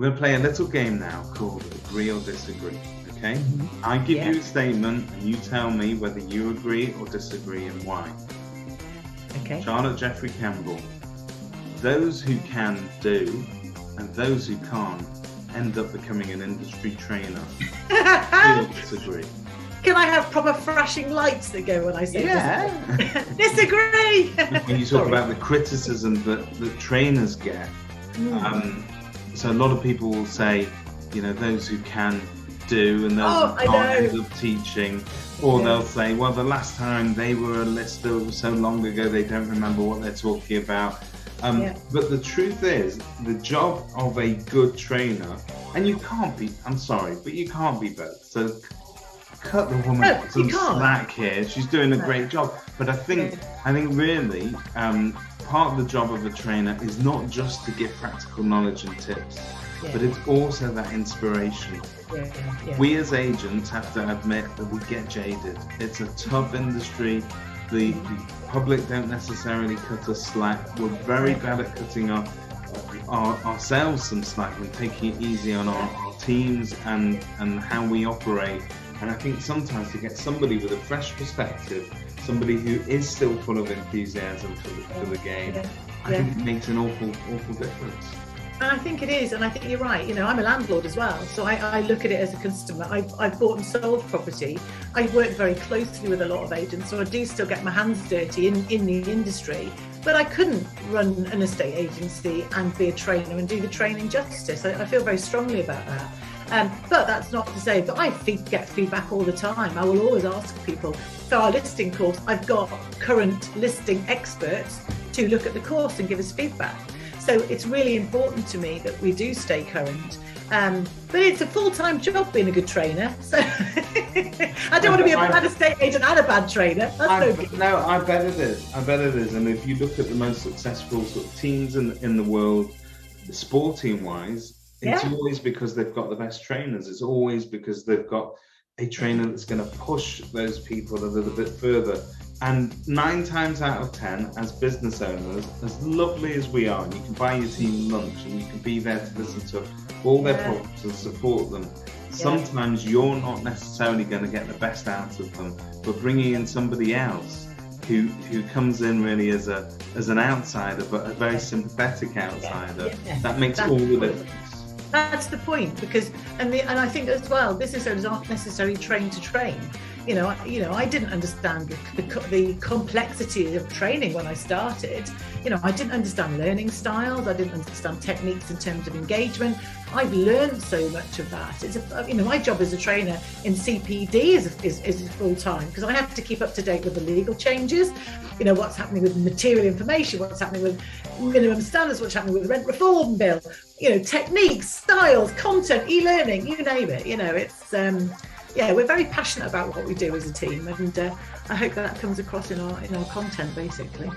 We're going to play a little game now called Agree or Disagree, okay? I give you a statement and you tell me whether you agree or disagree and why. Okay. Charlotte Jeffrey Campbell. Those who can do and those who can't end up becoming an industry trainer. Agree or disagree? Can I have proper flashing lights that go when I say Disagree! Disagree! When you talk about the criticism that trainers get, so a lot of people will say, you know, those who can do and those who can't end up teaching, or they'll say, well, the last time they were a lister was so long ago they don't remember what they're talking about. But the truth is, the job of a good trainer, and you can't be, I'm sorry, but you can't be both. So cut the woman some slack here. She's doing a great job. But I think really, part of the job of a trainer is not just to give practical knowledge and tips, but it's also that inspiration. We as agents have to admit that we get jaded. It's a tough industry. The public don't necessarily cut us slack. We're very bad at cutting ourselves some slack and taking it easy on our teams and how we operate. And I think sometimes to get somebody with a fresh perspective, somebody who is still full of enthusiasm for the game, I think it makes an awful difference. And I think it is, and I think you're right. You know, I'm a landlord as well, so I look at it as a customer. I've bought and sold property. I work very closely with a lot of agents, so I do still get my hands dirty in the industry. But I couldn't run an estate agency and be a trainer and do the training justice. I feel very strongly about that. But that's not to say that I get feedback all the time. I will always ask people. For our listing course, I've got current listing experts to look at the course and give us feedback. So it's really important to me that we do stay current. But it's a full-time job being a good trainer. So I don't want to be a bad estate agent and a bad trainer. No, I bet it is. And if you look at the most successful sort of teams in the world, sporting-wise, it's always because they've got the best trainers. It's always because they've got a trainer that's going to push those people a little bit further. And 9 times out of 10, as business owners, as lovely as we are, and you can buy your team lunch and you can be there to listen to all their problems and support them, sometimes you're not necessarily going to get the best out of them, but bringing in somebody else who comes in really as an outsider, but a very sympathetic outsider, that makes all the difference. That's the point, because and I think as well, business owners aren't necessarily trained to train. You know, I didn't understand the complexity of training when I started. You know, I didn't understand learning styles. I didn't understand techniques in terms of engagement. I've learned so much of that. It's my job as a trainer in CPD is full time, because I have to keep up to date with the legal changes. You know, what's happening with material information, what's happening with minimum standards, what's happening with the rent reform bill. You know, techniques, styles, content, e-learning, you name it. You know, it's we're very passionate about what we do as a team, and I hope that comes across in our content, basically.